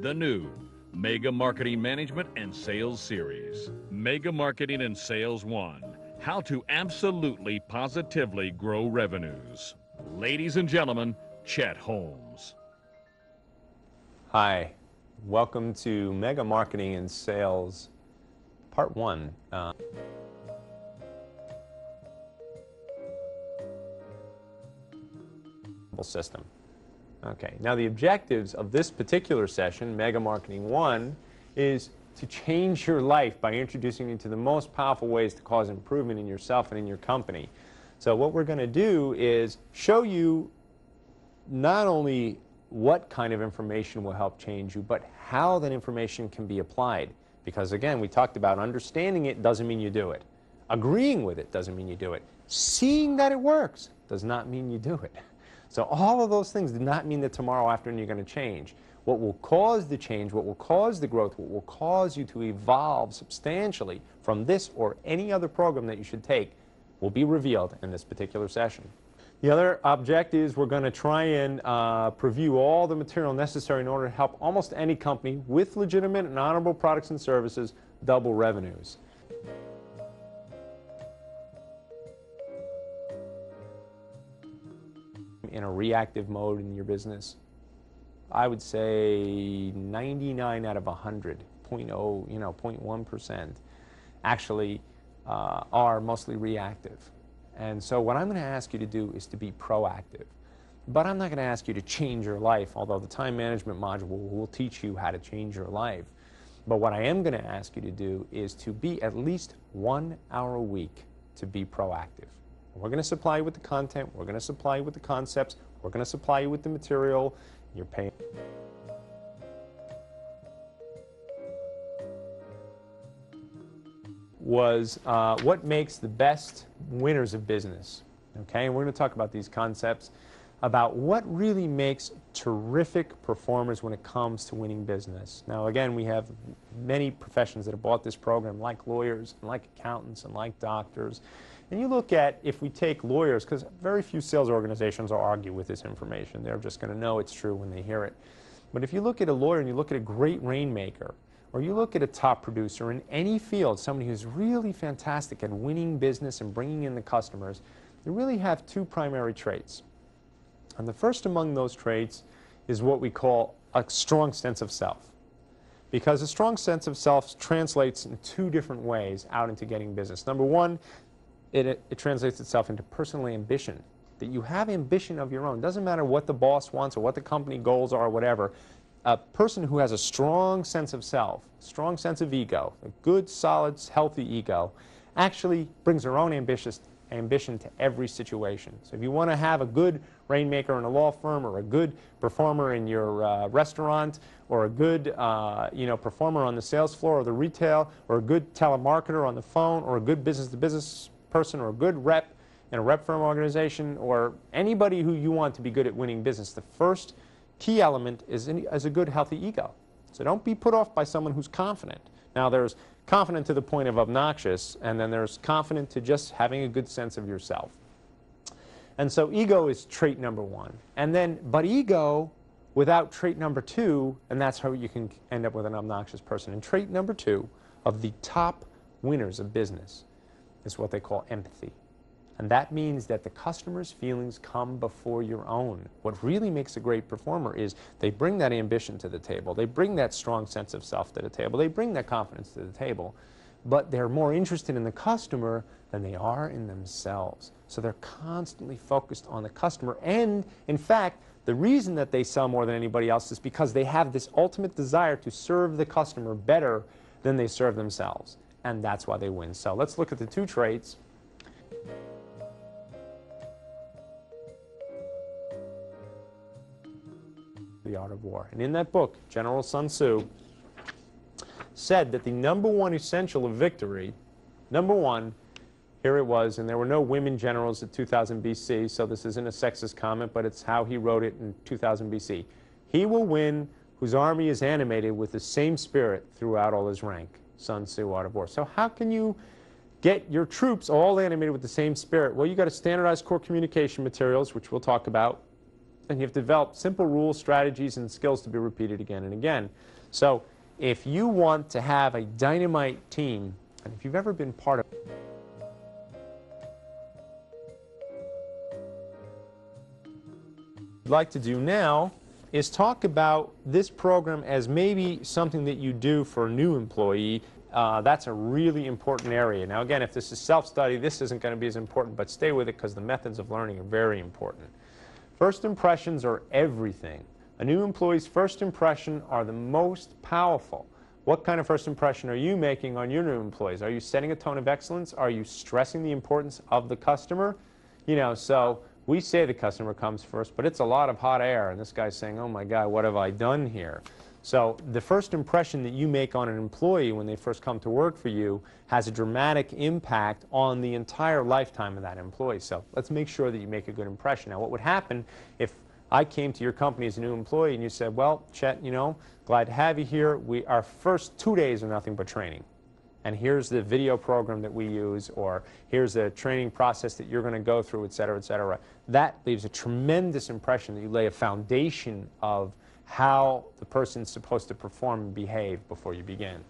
the new Mega Marketing Management and Sales Series. Mega Marketing and Sales 1, how to absolutely positively grow revenues. Ladies and gentlemen, Chet Holmes. Hi, welcome to Mega Marketing and Sales Part 1. System. Okay, now the objectives of this particular session, Mega Marketing 1, is to change your life by introducing you to the most powerful ways to cause improvement in yourself and in your company. So what we're going to do is show you not only what kind of information will help change you, but how that information can be applied. Because again, we talked about understanding it doesn't mean you do it. Agreeing with it doesn't mean you do it. Seeing that it works does not mean you do it. So all of those things do not mean that tomorrow afternoon you're going to change. What will cause the change, what will cause the growth, what will cause you to evolve substantially from this or any other program that you should take will be revealed in this particular session. The other objective is we're going to try and preview all the material necessary in order to help almost any company with legitimate and honorable products and services double revenues. In a reactive mode in your business, I would say 99 out of 100, 0.1%, actually are mostly reactive. And so what I'm going to ask you to do is to be proactive. But I'm not going to ask you to change your life, although the time management module will teach you how to change your life. But what I am going to ask you to do is to be at least 1 hour a week to be proactive. We're going to supply you with the content, we're going to supply you with the concepts, we're going to supply you with the material. You're paying. Was what makes the best winners of business. Okay, and we're going to talk about these concepts, about what really makes terrific performers when it comes to winning business. Now again, we have many professions that have bought this program, like lawyers, and like accountants, and like doctors. And you look at, if we take lawyers, because very few sales organizations will argue with this information. They're just going to know it's true when they hear it. But if you look at a lawyer and you look at a great rainmaker, or you look at a top producer in any field, somebody who's really fantastic at winning business and bringing in the customers, they really have two primary traits. And the first among those traits is what we call a strong sense of self. Because a strong sense of self translates in two different ways out into getting business. Number one, it translates itself into personal ambition, that you have ambition of your own. Doesn't matter what the boss wants or what the company goals are or whatever. A person who has a strong sense of self, strong sense of ego, a good, solid, healthy ego, actually brings their own ambition to every situation. So if you want to have a good rainmaker in a law firm, or a good performer in your restaurant, or a good performer on the sales floor or the retail, or a good telemarketer on the phone, or a good business-to-business person, or a good rep in a rep firm organization, or anybody who you want to be good at winning business, the first key element is a good, healthy ego. So don't be put off by someone who's confident. Now there's confident to the point of obnoxious, and then there's confident to just having a good sense of yourself. And so ego is trait number one. And then, but ego without trait number two, and that's how you can end up with an obnoxious person. And trait number two of the top winners of business is what they call empathy. And that means that the customer's feelings come before your own. What really makes a great performer is they bring that ambition to the table. They bring that strong sense of self to the table. They bring that confidence to the table. But they're more interested in the customer than they are in themselves. So they're constantly focused on the customer. And, in fact, the reason that they sell more than anybody else is because they have this ultimate desire to serve the customer better than they serve themselves. And that's why they win. So let's look at the two traits. The Art of War. And in that book, General Sun Tzu said that the number one essential of victory, number one, here it was, and there were no women generals at 2000 BC, so this isn't a sexist comment, but it's how he wrote it in 2000 BC. He will win whose army is animated with the same spirit throughout all his rank. Sun Tzu, Art of War. So how can you get your troops all animated with the same spirit? Well, you got to standardize core communication materials, which we'll talk about, and you have to develop simple rules, strategies, and skills to be repeated again and again. So if you want to have a dynamite team, and if you've ever been part of what I'd like to do now is talk about this program as maybe something that you do for a new employee. That's a really important area. Now again, if this is self-study, this isn't going to be as important, but stay with it because the methods of learning are very important. First impressions are everything. A new employee's first impression are the most powerful. What kind of first impression are you making on your new employees? Are you setting a tone of excellence? Are you stressing the importance of the customer? You know, so we say the customer comes first, but it's a lot of hot air, and this guy's saying, oh my God, what have I done here? So the first impression that you make on an employee when they first come to work for you has a dramatic impact on the entire lifetime of that employee. So let's make sure that you make a good impression. Now, what would happen if I came to your company as a new employee and you said, well, Chet, you know, glad to have you here. Our first 2 days are nothing but training. And here's the video program that we use, or here's the training process that you're going to go through, et cetera, et cetera. That leaves a tremendous impression that you lay a foundation of how the person's supposed to perform and behave before you begin.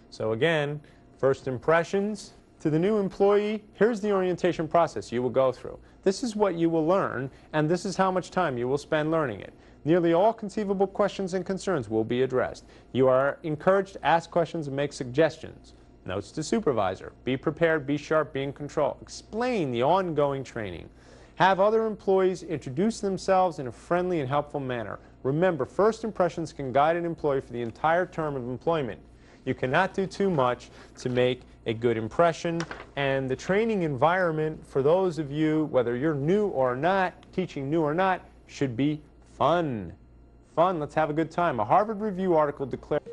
So again, first impressions to the new employee, here's the orientation process you will go through. This is what you will learn, and this is how much time you will spend learning it. Nearly all conceivable questions and concerns will be addressed. You are encouraged to ask questions and make suggestions. Notes to supervisor. Be prepared, be sharp, be in control. Explain the ongoing training. Have other employees introduce themselves in a friendly and helpful manner. Remember, first impressions can guide an employee for the entire term of employment. You cannot do too much to make a good impression, and the training environment for those of you, whether you're new or not, teaching new or not, should be fun. Fun, let's have a good time. A Harvard Review article declared